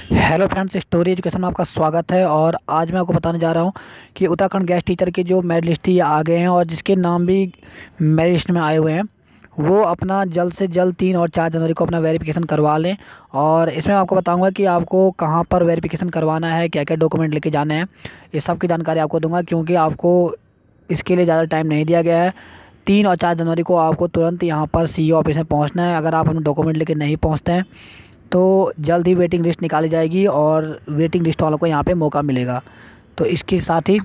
Hello friends, story education में आपका स्वागत है। और आज मैं आपको बताने जा रहा हूँ कि उत्तराखंड गेस्ट टीचर के जो मेरिट लिस्ट थी आ गए हैं और जिसके नाम भी मेरिट लिस्ट में आए हुए हैं वो अपना जल्द से जल्द 3 और 4 जनवरी को अपना वेरिफिकेशन करवा लें। और इसमें मैं आपको बताऊंगा कि आपको कहाँ पर वेरिफिकेशन करवाना है, क्या क्या डॉक्यूमेंट लेके जाने हैं, इस सब की जानकारी आपको दूंगा, क्योंकि आपको इसके लिए ज़्यादा टाइम नहीं दिया गया है। 3 और 4 जनवरी को आपको तुरंत यहाँ पर सीईओ ऑफिस में पहुँचना है। अगर आप अपने डॉक्यूमेंट लेके नहीं पहुँचते हैं तो जल्द ही वेटिंग लिस्ट निकाली जाएगी और वेटिंग लिस्ट वालों को यहाँ पे मौका मिलेगा। तो इसके साथ ही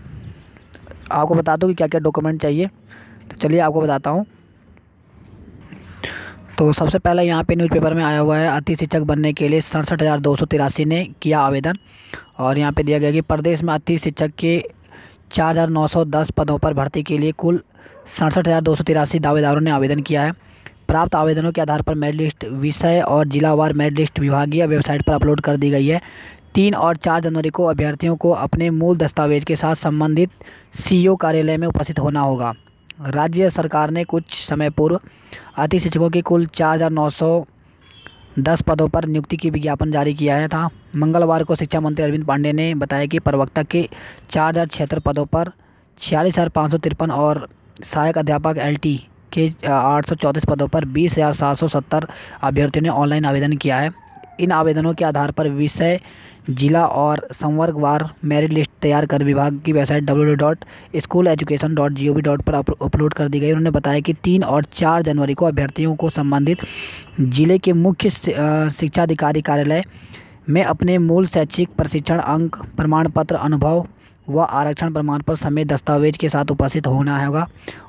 आपको बता दूँ कि क्या क्या डॉक्यूमेंट चाहिए। तो चलिए आपको बताता हूँ। तो सबसे पहले यहाँ पे न्यूज़पेपर में आया हुआ है, अति शिक्षक बनने के लिए 67,283 ने किया आवेदन। और यहाँ पे दिया गया कि प्रदेश में अति शिक्षक के 4,910 पदों पर भर्ती के लिए कुल 67,283 दावेदारों ने आवेदन किया है। प्राप्त आवेदनों के आधार पर मेरिट लिस्ट विषय और जिलावार मेरिट लिस्ट विभागीय वेबसाइट पर अपलोड कर दी गई है। 3 और 4 जनवरी को अभ्यर्थियों को अपने मूल दस्तावेज के साथ संबंधित सीईओ कार्यालय में उपस्थित होना होगा। राज्य सरकार ने कुछ समय पूर्व अति शिक्षकों के कुल 4,910 पदों पर नियुक्ति की विज्ञापन जारी किया है था। मंगलवार को शिक्षा मंत्री अरविंद पांडे ने बताया कि प्रवक्ता के 4,076 पदों पर 46,553 और सहायक अध्यापक LT के 834 पदों पर 20,770 अभ्यर्थियों ने ऑनलाइन आवेदन किया है। इन आवेदनों के आधार पर विषय, जिला और संवर्गवार मेरिट लिस्ट तैयार कर विभाग की वेबसाइट www.schooleducation.gov पर अपलोड कर दी गई। उन्होंने बताया कि 3 और 4 जनवरी को अभ्यर्थियों को संबंधित जिले के मुख्य शिक्षा अधिकारी कार्यालय में अपने मूल शैक्षिक प्रशिक्षण अंक, प्रमाण पत्र, अनुभव व आरक्षण प्रमाण पत्र समेत दस्तावेज के साथ उपस्थित होना होगा।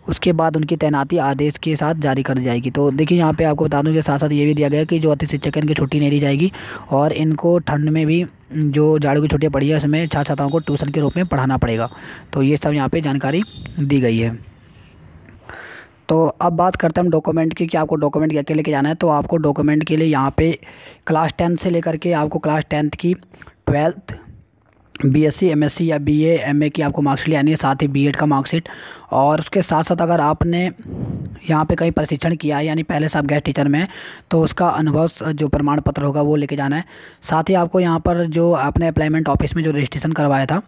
उसके बाद उनकी तैनाती आदेश के साथ जारी कर दी जाएगी। तो देखिए, यहाँ पे आपको बता दूं कि साथ साथ ये भी दिया गया है कि जो अति शिक्षक है इनकी छुट्टी नहीं दी जाएगी और इनको ठंड में भी जो जाड़ों की छुट्टियाँ पड़ी है इसमें छात्र छात्राओं को ट्यूशन के रूप में पढ़ाना पड़ेगा। तो ये सब यहाँ पर जानकारी दी गई है। तो अब बात करते हैं हम डॉक्यूमेंट की कि आपको डॉक्यूमेंट क्या क्या लेके जाना है। तो आपको डॉक्यूमेंट के लिए यहाँ पे क्लास 10 से लेकर के आपको क्लास 10th की, 12th, BSc MSc या BA MA की आपको मार्कशीट यानी साथ ही B.Ed का मार्कशीट। और उसके साथ साथ अगर आपने यहाँ पे कहीं प्रशिक्षण किया है यानी पहले से आप गेस्ट टीचर में हैं तो उसका अनुभव जो प्रमाण पत्र होगा वो लेके जाना है। साथ ही आपको यहाँ पर जो आपने अप्लाईमेंट ऑफिस में जो रजिस्ट्रेशन करवाया था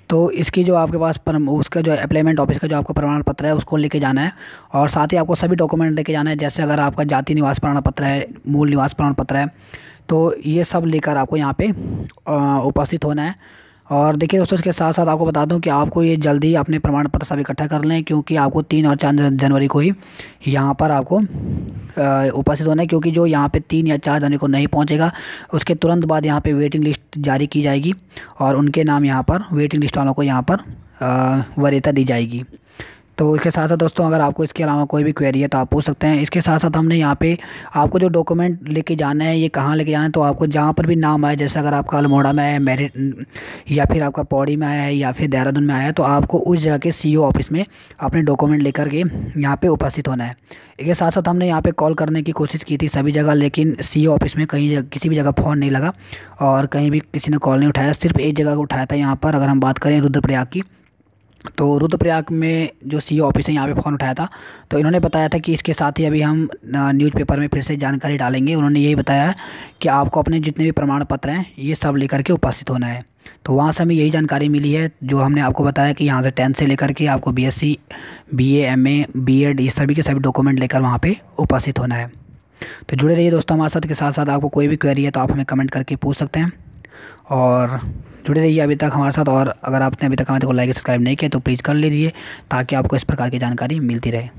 तो इसकी जो आपके पास उसका जो अप्लाईमेंट ऑफिस का जो आपका प्रमाण पत्र है उसको लेके जाना है। और साथ ही आपको सभी डॉक्यूमेंट लेके जाना है, जैसे अगर आपका जाति निवास प्रमाण पत्र है, मूल निवास प्रमाण पत्र है, तो ये सब लेकर आपको यहाँ पे उपस्थित होना है। और देखिए दोस्तों, इसके साथ साथ आपको बता दूं कि आपको ये जल्दी अपने प्रमाण पत्र सब इकट्ठा कर लें, क्योंकि आपको 3 और 4 जनवरी को ही यहाँ पर आपको उपस्थित होना है। क्योंकि जो यहाँ पे 3 या 4 जनवरी को नहीं पहुँचेगा उसके तुरंत बाद यहाँ पे वेटिंग लिस्ट जारी की जाएगी और उनके नाम यहाँ पर वेटिंग लिस्ट वालों को यहाँ पर वरीयता दी जाएगी। तो इसके साथ साथ दोस्तों, अगर आपको इसके अलावा कोई भी क्वेरी है तो आप पूछ सकते हैं। इसके साथ साथ हमने यहाँ पे आपको जो डॉक्यूमेंट लेके जाना है ये कहाँ लेके जाना है, तो आपको जहाँ पर भी नाम आए, जैसे अगर आपका अल्मोड़ा में है मेरिट या फिर आपका पौड़ी में आया है या फिर देहरादून में आया है, तो आपको उस जगह के सीईओ ऑफिस में अपने डॉक्यूमेंट लेकर के यहाँ पर उपस्थित होना है। इसके साथ साथ हमने यहाँ पर कॉल करने की कोशिश की थी सभी जगह, लेकिन सीईओ ऑफिस में कहीं किसी भी जगह फ़ोन नहीं लगा और कहीं भी किसी ने कॉल नहीं उठाया। सिर्फ एक जगह उठाया था यहाँ पर, अगर हम बात करें रुद्रप्रयाग की, तो रुद्रप्रयाग में जो सीईओ ऑफिस है यहाँ पे फ़ोन उठाया था तो इन्होंने बताया था कि इसके साथ ही अभी हम न्यूज़पेपर में फिर से जानकारी डालेंगे। उन्होंने यही बताया कि आपको अपने जितने भी प्रमाण पत्र हैं ये सब लेकर के उपस्थित होना है। तो वहाँ से हमें यही जानकारी मिली है जो हमने आपको बताया कि यहाँ से 10th से लेकर के आपको BSc BA MA B.Ed ये सभी के सभी डॉक्यूमेंट लेकर वहाँ पर उपस्थित होना है। तो जुड़े रहिए दोस्तों हमारे साथ। के साथ साथ आपको कोई भी क्वेरी है तो आप हमें कमेंट करके पूछ सकते हैं और जुड़े रहिए अभी तक हमारे साथ। और अगर आपने अभी तक हमारे को लाइक सब्सक्राइब नहीं किया तो प्लीज़ कर लीजिए ताकि आपको इस प्रकार की जानकारी मिलती रहे।